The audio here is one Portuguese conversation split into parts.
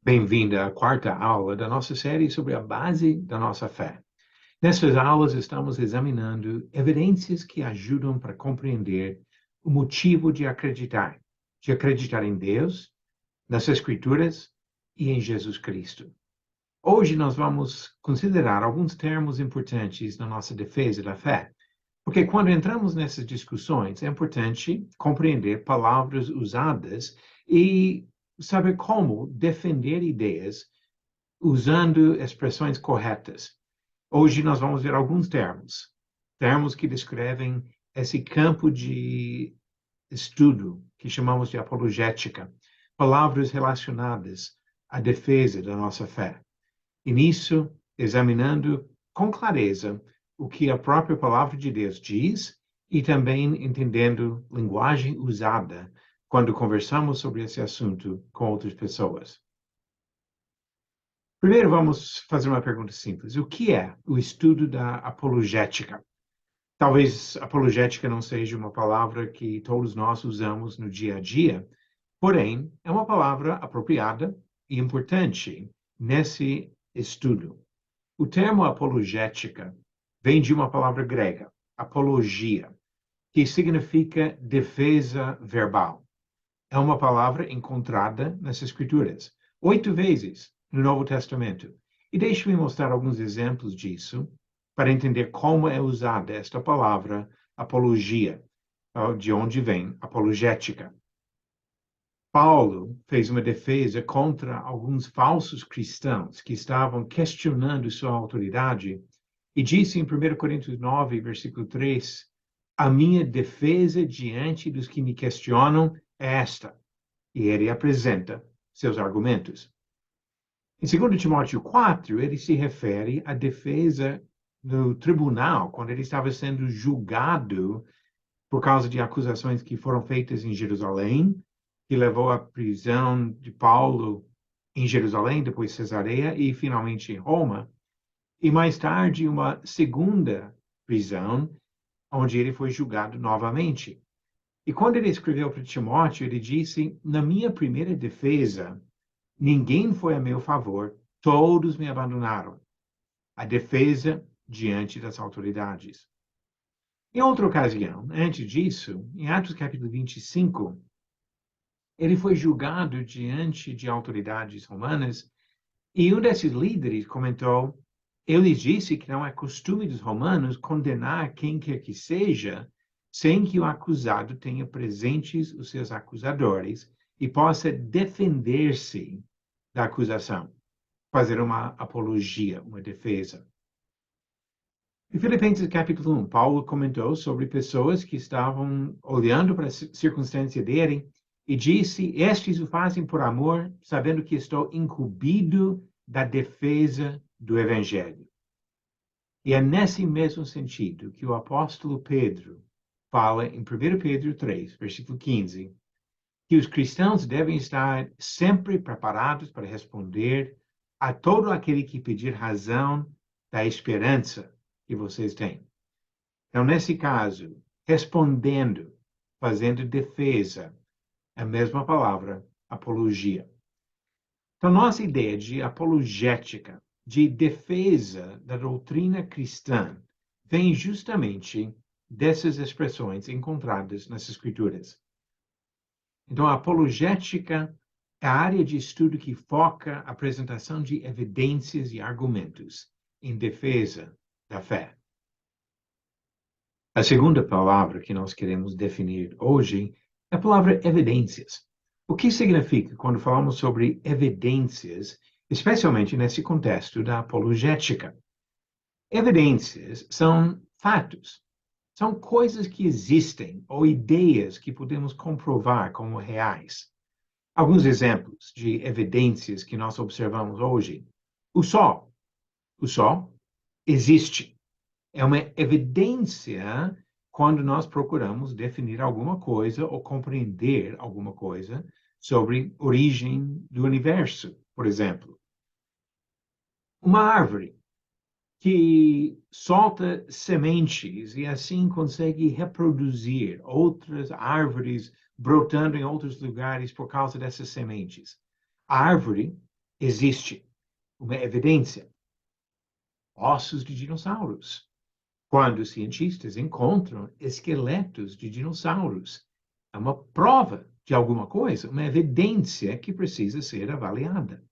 Bem-vinda à quarta aula da nossa série sobre a base da nossa fé. Nessas aulas, estamos examinando evidências que ajudam para compreender o motivo de acreditar em Deus, nas Escrituras e em Jesus Cristo. Hoje, nós vamos considerar alguns termos importantes na nossa defesa da fé, porque quando entramos nessas discussões, é importante compreender palavras usadas e saber como defender ideias usando expressões corretas. Hoje nós vamos ver alguns termos que descrevem esse campo de estudo que chamamos de apologética, palavras relacionadas à defesa da nossa fé. E nisso, examinando com clareza o que a própria palavra de Deus diz e também entendendo linguagem usada quando conversamos sobre esse assunto com outras pessoas. Primeiro, vamos fazer uma pergunta simples. O que é o estudo da apologética? Talvez apologética não seja uma palavra que todos nós usamos no dia a dia, porém, é uma palavra apropriada e importante nesse estudo. O termo apologética vem de uma palavra grega, apologia, que significa defesa verbal. É uma palavra encontrada nas Escrituras, 8 vezes no Novo Testamento. E deixe-me mostrar alguns exemplos disso para entender como é usada esta palavra apologia, de onde vem apologética. Paulo fez uma defesa contra alguns falsos cristãos que estavam questionando sua autoridade e disse em 1 Coríntios 9, versículo 3, a minha defesa diante dos que me questionam é esta. E ele apresenta seus argumentos. Em 2 Timóteo 4, ele se refere à defesa no tribunal, quando ele estava sendo julgado por causa de acusações que foram feitas em Jerusalém, que levou à prisão de Paulo em Jerusalém, depois Cesareia e finalmente em Roma, e mais tarde uma segunda prisão, onde ele foi julgado novamente. E quando ele escreveu para Timóteo, ele disse: na minha primeira defesa, ninguém foi a meu favor, todos me abandonaram. A defesa diante das autoridades. Em outra ocasião, antes disso, em Atos capítulo 25, ele foi julgado diante de autoridades romanas e um desses líderes comentou: eu lhes disse que não é costume dos romanos condenar quem quer que seja sem que o acusado tenha presentes os seus acusadores e possa defender-se da acusação, fazer uma apologia, uma defesa. Em Filipenses capítulo 1, Paulo comentou sobre pessoas que estavam olhando para a circunstância dele e disse: estes o fazem por amor, sabendo que estou incumbido da defesa do Evangelho. E é nesse mesmo sentido que o apóstolo Pedro fala em 1 Pedro 3, versículo 15, que os cristãos devem estar sempre preparados para responder a todo aquele que pedir razão da esperança que vocês têm. Então, nesse caso, respondendo, fazendo defesa, a mesma palavra, apologia. Então, nossa ideia de apologética, de defesa da doutrina cristã, vem justamente dessas expressões encontradas nas Escrituras. Então, a apologética é a área de estudo que foca a apresentação de evidências e argumentos em defesa da fé. A segunda palavra que nós queremos definir hoje é a palavra evidências. O que significa quando falamos sobre evidências, especialmente nesse contexto da apologética? Evidências são fatos, são coisas que existem ou ideias que podemos comprovar como reais. Alguns exemplos de evidências que nós observamos hoje. O Sol. O Sol existe. É uma evidência quando nós procuramos definir alguma coisa ou compreender alguma coisa sobre a origem do universo, por exemplo. Uma árvore que solta sementes e assim consegue reproduzir outras árvores brotando em outros lugares por causa dessas sementes. A árvore existe uma evidência. Ossos de dinossauros. Quando cientistas encontram esqueletos de dinossauros, é uma prova de alguma coisa, uma evidência que precisa ser avaliada.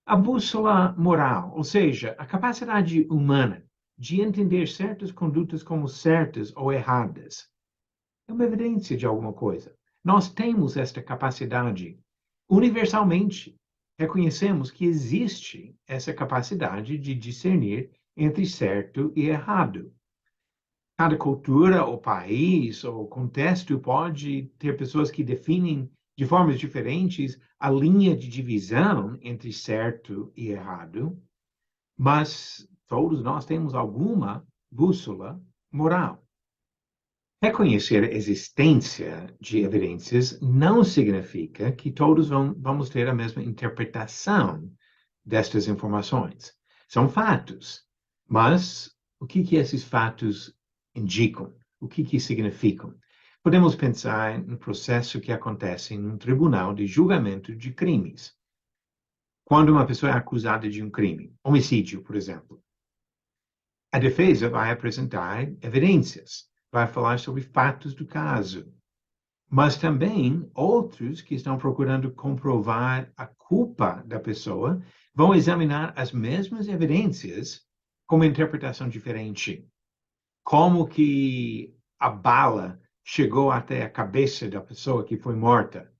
A bússola moral, ou seja, a capacidade humana de entender certas condutas como certas ou erradas, é uma evidência de alguma coisa. Nós temos esta capacidade. Universalmente, reconhecemos que existe essa capacidade de discernir entre certo e errado. Cada cultura, ou país, ou contexto pode ter pessoas que definem de formas diferentes a linha de divisão entre certo e errado, mas todos nós temos alguma bússola moral. Reconhecer a existência de evidências não significa que todos vamos ter a mesma interpretação destas informações. São fatos, mas o que esses fatos indicam? O que significam? Podemos pensar no processo que acontece em um tribunal de julgamento de crimes. Quando uma pessoa é acusada de um crime, homicídio, por exemplo, a defesa vai apresentar evidências, vai falar sobre fatos do caso, mas também outros que estão procurando comprovar a culpa da pessoa vão examinar as mesmas evidências com uma interpretação diferente. Como que a bala chegou até a cabeça da pessoa que foi morta?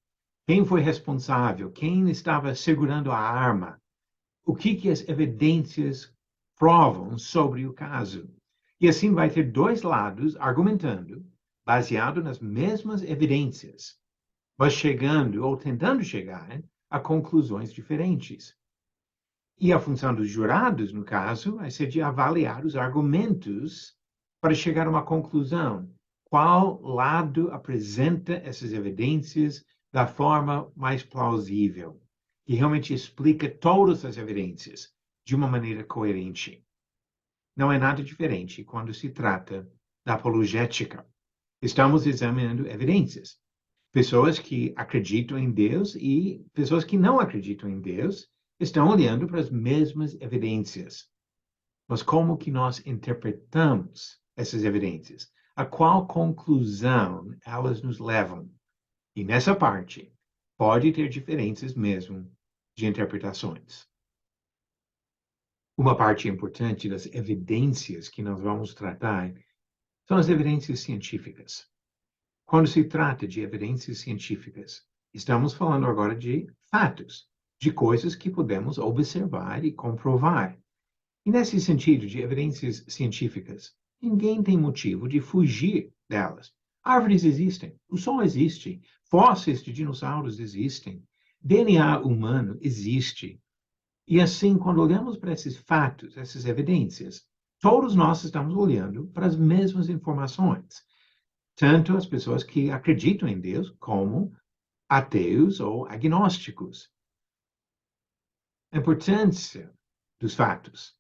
Quem foi responsável? Quem estava segurando a arma? O que as evidências provam sobre o caso? E assim vai ter dois lados argumentando, baseado nas mesmas evidências, mas chegando ou tentando chegar a conclusões diferentes. E a função dos jurados, no caso, vai ser de avaliar os argumentos para chegar a uma conclusão. Qual lado apresenta essas evidências da forma mais plausível, que realmente explica todas as evidências de uma maneira coerente? Não é nada diferente quando se trata da apologética. Estamos examinando evidências. Pessoas que acreditam em Deus e pessoas que não acreditam em Deus estão olhando para as mesmas evidências. Mas como que nós interpretamos essas evidências? A qual conclusão elas nos levam? E nessa parte, pode ter diferenças mesmo de interpretações. Uma parte importante das evidências que nós vamos tratar são as evidências científicas. Quando se trata de evidências científicas, estamos falando agora de fatos, de coisas que podemos observar e comprovar. E nesse sentido de evidências científicas, ninguém tem motivo de fugir delas. Árvores existem, o Sol existe, fósseis de dinossauros existem, DNA humano existe. E assim, quando olhamos para esses fatos, essas evidências, todos nós estamos olhando para as mesmas informações. Tanto as pessoas que acreditam em Deus, como ateus ou agnósticos. A importância dos fatos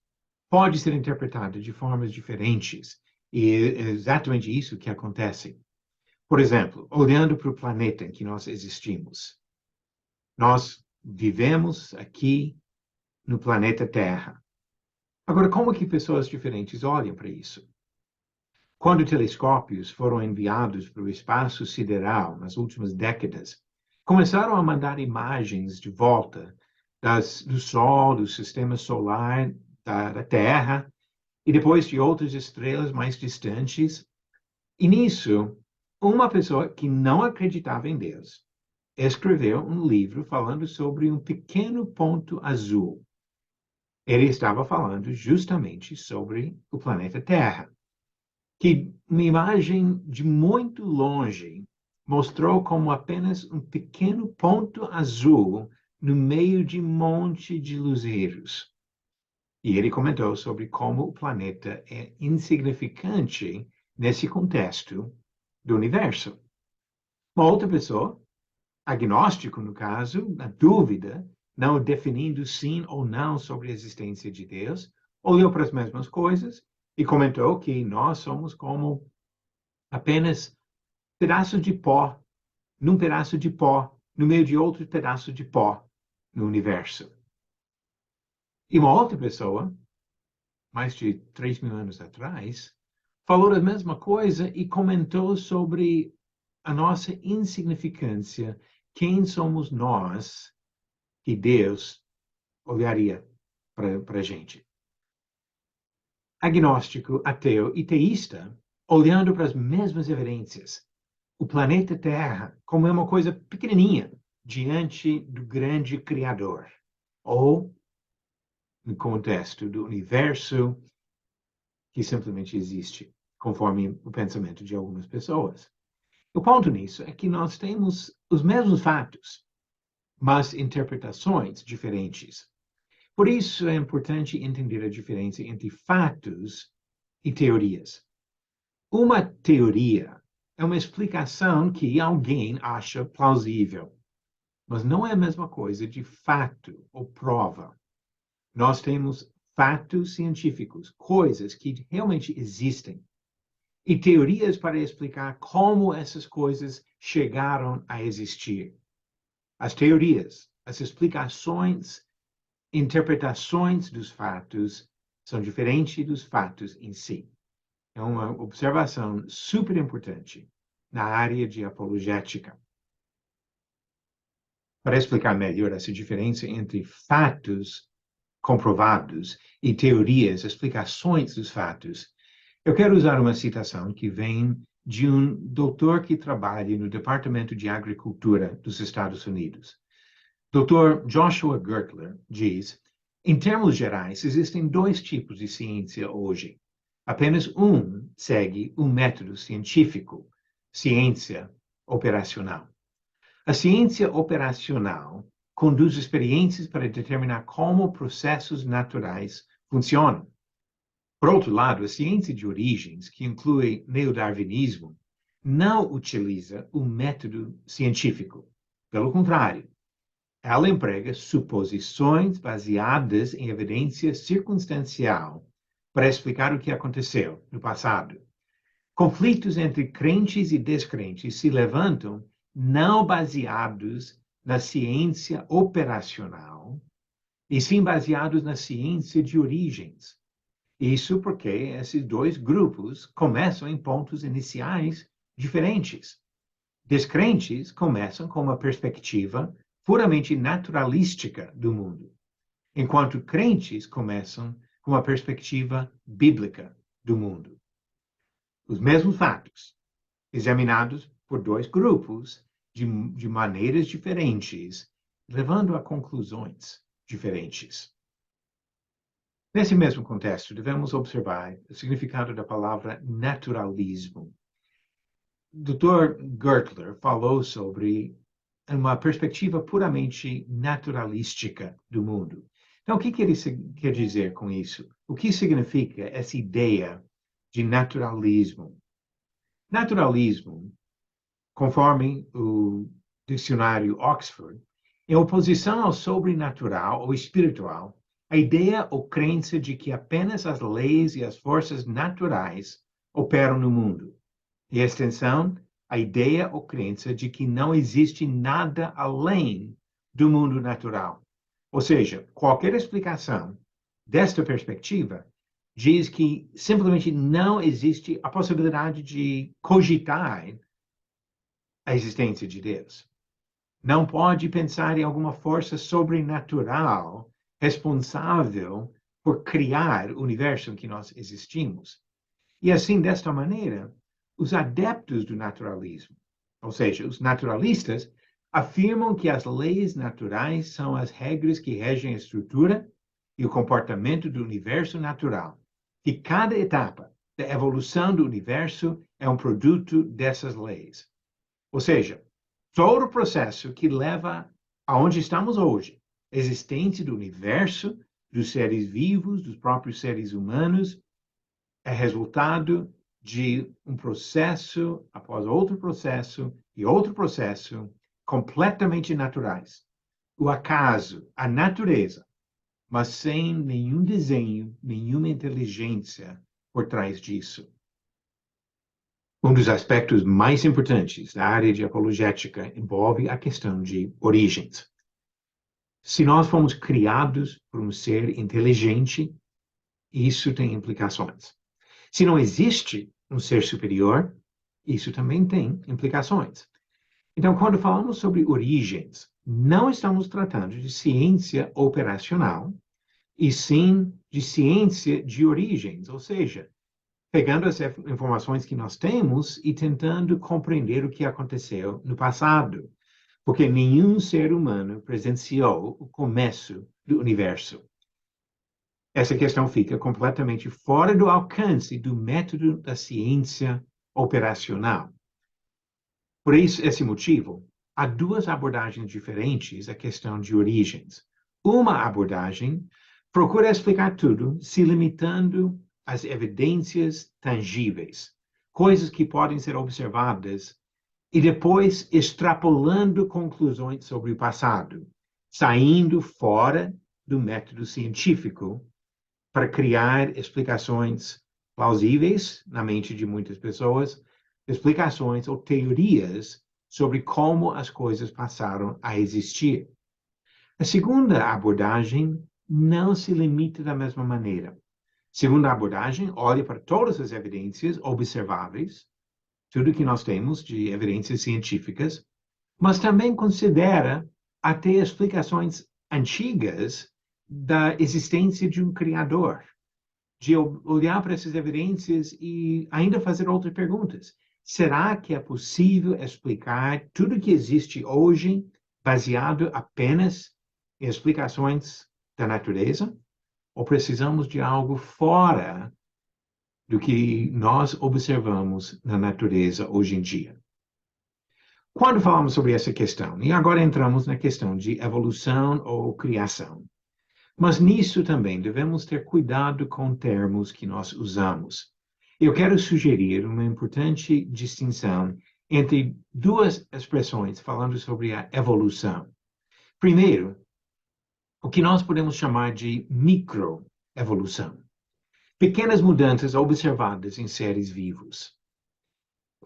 pode ser interpretada de formas diferentes, e é exatamente isso que acontece. Por exemplo, olhando para o planeta em que nós existimos. Nós vivemos aqui no planeta Terra. Agora, como que pessoas diferentes olham para isso? Quando telescópios foram enviados para o espaço sideral nas últimas décadas, começaram a mandar imagens de volta do Sol, do sistema solar, da Terra, e depois de outras estrelas mais distantes. E nisso, uma pessoa que não acreditava em Deus escreveu um livro falando sobre um pequeno ponto azul. Ele estava falando justamente sobre o planeta Terra, que uma imagem de muito longe mostrou como apenas um pequeno ponto azul no meio de um monte de luzeiros. E ele comentou sobre como o planeta é insignificante nesse contexto do universo. Uma outra pessoa, agnóstico no caso, na dúvida, não definindo sim ou não sobre a existência de Deus, olhou para as mesmas coisas e comentou que nós somos como apenas pedaços de pó, num pedaço de pó, no meio de outro pedaço de pó, no universo. E uma outra pessoa, mais de 3.000 anos atrás, falou a mesma coisa e comentou sobre a nossa insignificância, quem somos nós que Deus olharia para a gente. Agnóstico, ateu e teísta, olhando para as mesmas evidências. O planeta Terra como é uma coisa pequenininha diante do grande Criador. Ou, no contexto do universo, que simplesmente existe, conforme o pensamento de algumas pessoas. O ponto nisso é que nós temos os mesmos fatos, mas interpretações diferentes. Por isso é importante entender a diferença entre fatos e teorias. Uma teoria é uma explicação que alguém acha plausível, mas não é a mesma coisa de fato ou prova. Nós temos fatos científicos, coisas que realmente existem, e teorias para explicar como essas coisas chegaram a existir. As teorias, as explicações, interpretações dos fatos são diferentes dos fatos em si. É uma observação super importante na área de apologética. Para explicar melhor essa diferença entre fatos comprovados e teorias, explicações dos fatos, eu quero usar uma citação que vem de um doutor que trabalha no Departamento de Agricultura dos Estados Unidos. Dr. Joshua Gertler diz: em termos gerais, existem dois tipos de ciência hoje. Apenas um segue um método científico, ciência operacional. A ciência operacional conduz experiências para determinar como processos naturais funcionam. Por outro lado, a ciência de origens, que inclui neodarwinismo, não utiliza o método científico. Pelo contrário, ela emprega suposições baseadas em evidência circunstancial para explicar o que aconteceu no passado. Conflitos entre crentes e descrentes se levantam não baseados na ciência operacional, e sim baseados na ciência de origens. Isso porque esses dois grupos começam em pontos iniciais diferentes. Descrentes começam com uma perspectiva puramente naturalística do mundo, enquanto crentes começam com uma perspectiva bíblica do mundo. Os mesmos fatos, examinados por dois grupos de maneiras diferentes, levando a conclusões diferentes. Nesse mesmo contexto, devemos observar o significado da palavra naturalismo. Dr. Gertler falou sobre uma perspectiva puramente naturalística do mundo. Então, o que ele quer dizer com isso? O que significa essa ideia de naturalismo? Naturalismo, conforme o dicionário Oxford, em oposição ao sobrenatural ou espiritual, a ideia ou crença de que apenas as leis e as forças naturais operam no mundo. E a extensão, a ideia ou crença de que não existe nada além do mundo natural. Ou seja, qualquer explicação desta perspectiva diz que simplesmente não existe a possibilidade de cogitar a existência de Deus. Não pode pensar em alguma força sobrenatural responsável por criar o universo em que nós existimos. E assim, desta maneira, os adeptos do naturalismo, ou seja, os naturalistas, afirmam que as leis naturais são as regras que regem a estrutura e o comportamento do universo natural, e cada etapa da evolução do universo é um produto dessas leis. Ou seja, todo o processo que leva aonde estamos hoje, a existência do universo, dos seres vivos, dos próprios seres humanos, é resultado de um processo após outro processo e outro processo completamente naturais. O acaso, a natureza, mas sem nenhum desenho, nenhuma inteligência por trás disso. Um dos aspectos mais importantes da área de apologética envolve a questão de origens. Se nós fomos criados por um ser inteligente, isso tem implicações. Se não existe um ser superior, isso também tem implicações. Então, quando falamos sobre origens, não estamos tratando de ciência operacional, e sim de ciência de origens, ou seja, pegando as informações que nós temos e tentando compreender o que aconteceu no passado, porque nenhum ser humano presenciou o começo do universo. Essa questão fica completamente fora do alcance do método da ciência operacional. Por esse motivo, há duas abordagens diferentes à questão de origens. Uma abordagem procura explicar tudo se limitando às evidências tangíveis, coisas que podem ser observadas, e depois extrapolando conclusões sobre o passado, saindo fora do método científico para criar explicações plausíveis na mente de muitas pessoas, explicações ou teorias sobre como as coisas passaram a existir. A segunda abordagem não se limita da mesma maneira. A segunda abordagem olha para todas as evidências observáveis, tudo que nós temos de evidências científicas, mas também considera até explicações antigas da existência de um criador, de olhar para essas evidências e ainda fazer outras perguntas. Será que é possível explicar tudo que existe hoje baseado apenas em explicações da natureza? Ou precisamos de algo fora do que nós observamos na natureza hoje em dia? Quando falamos sobre essa questão, e agora entramos na questão de evolução ou criação, mas nisso também devemos ter cuidado com termos que nós usamos. Eu quero sugerir uma importante distinção entre duas expressões falando sobre a evolução. Primeiro, o que nós podemos chamar de microevolução. Pequenas mudanças observadas em seres vivos.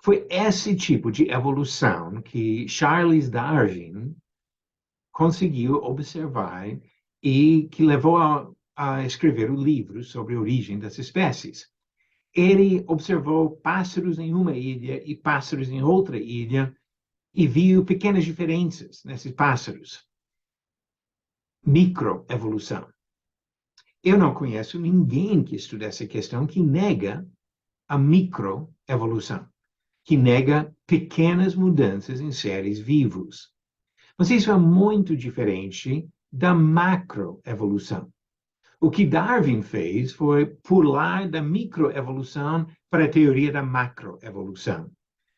Foi esse tipo de evolução que Charles Darwin conseguiu observar e que levou a escrever o livro sobre a origem das espécies. Ele observou pássaros em uma ilha e pássaros em outra ilha e viu pequenas diferenças nesses pássaros. Microevolução. Eu não conheço ninguém que estude essa questão que nega a microevolução, que nega pequenas mudanças em seres vivos. Mas isso é muito diferente da macroevolução. O que Darwin fez foi pular da microevolução para a teoria da macroevolução.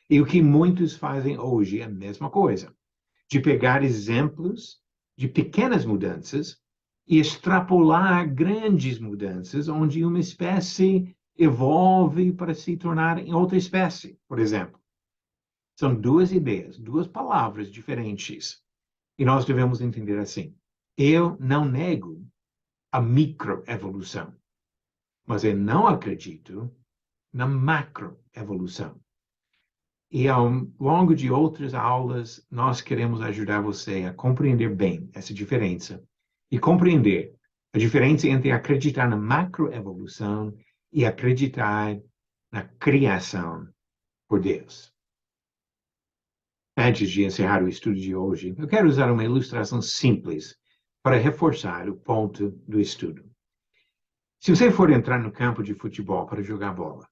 E o que muitos fazem hoje é a mesma coisa, de pegar exemplos de pequenas mudanças e extrapolar grandes mudanças, onde uma espécie evolve para se tornar em outra espécie, por exemplo. São duas ideias, duas palavras diferentes. E nós devemos entender assim. Eu não nego a microevolução, mas eu não acredito na macroevolução. E ao longo de outras aulas, nós queremos ajudar você a compreender bem essa diferença e compreender a diferença entre acreditar na macroevolução e acreditar na criação por Deus. Antes de encerrar o estudo de hoje, eu quero usar uma ilustração simples para reforçar o ponto do estudo. Se você for entrar no campo de futebol para jogar bola,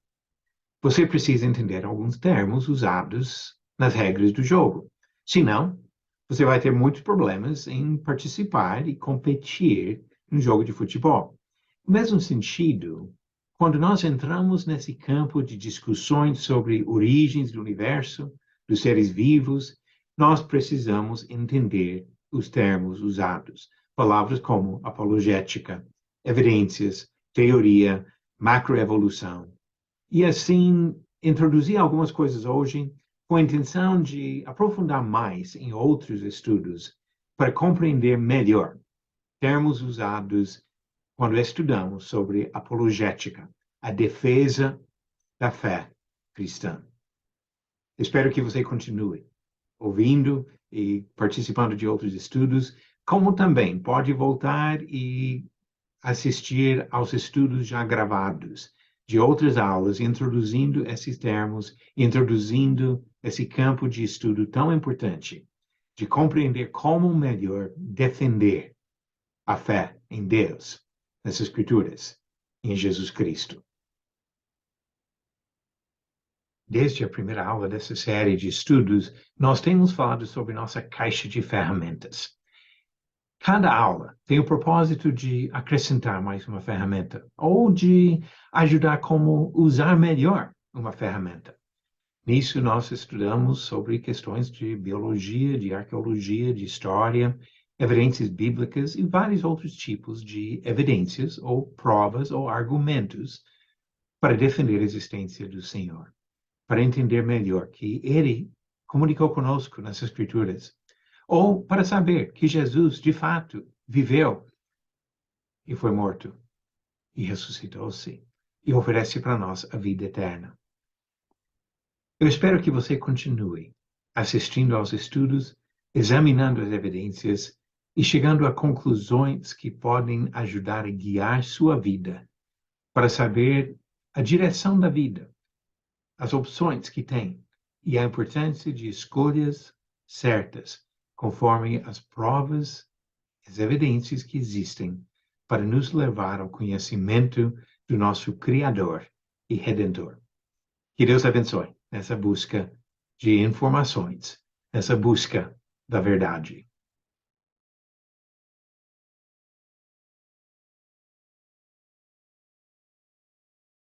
você precisa entender alguns termos usados nas regras do jogo. Senão, você vai ter muitos problemas em participar e competir no jogo de futebol. No mesmo sentido, quando nós entramos nesse campo de discussões sobre origens do universo, dos seres vivos, nós precisamos entender os termos usados. Palavras como apologética, evidências, teoria, macroevolução. E assim, introduzir algumas coisas hoje com a intenção de aprofundar mais em outros estudos para compreender melhor termos usados quando estudamos sobre apologética, a defesa da fé cristã. Espero que você continue ouvindo e participando de outros estudos, como também pode voltar e assistir aos estudos já gravados de outras aulas, introduzindo esses termos, introduzindo esse campo de estudo tão importante, de compreender como melhor defender a fé em Deus, nas Escrituras, em Jesus Cristo. Desde a primeira aula dessa série de estudos, nós temos falado sobre nossa caixa de ferramentas. Cada aula tem o propósito de acrescentar mais uma ferramenta ou de ajudar como usar melhor uma ferramenta. Nisso, nós estudamos sobre questões de biologia, de arqueologia, de história, evidências bíblicas e vários outros tipos de evidências ou provas ou argumentos para defender a existência do Senhor, para entender melhor que Ele comunicou conosco nas Escrituras, ou para saber que Jesus, de fato, viveu e foi morto e ressuscitou-se e oferece para nós a vida eterna. Eu espero que você continue assistindo aos estudos, examinando as evidências e chegando a conclusões que podem ajudar a guiar sua vida para saber a direção da vida, as opções que tem e a importância de escolhas certas, conforme as provas, as evidências que existem para nos levar ao conhecimento do nosso Criador e Redentor. Que Deus abençoe nessa busca de informações, nessa busca da verdade.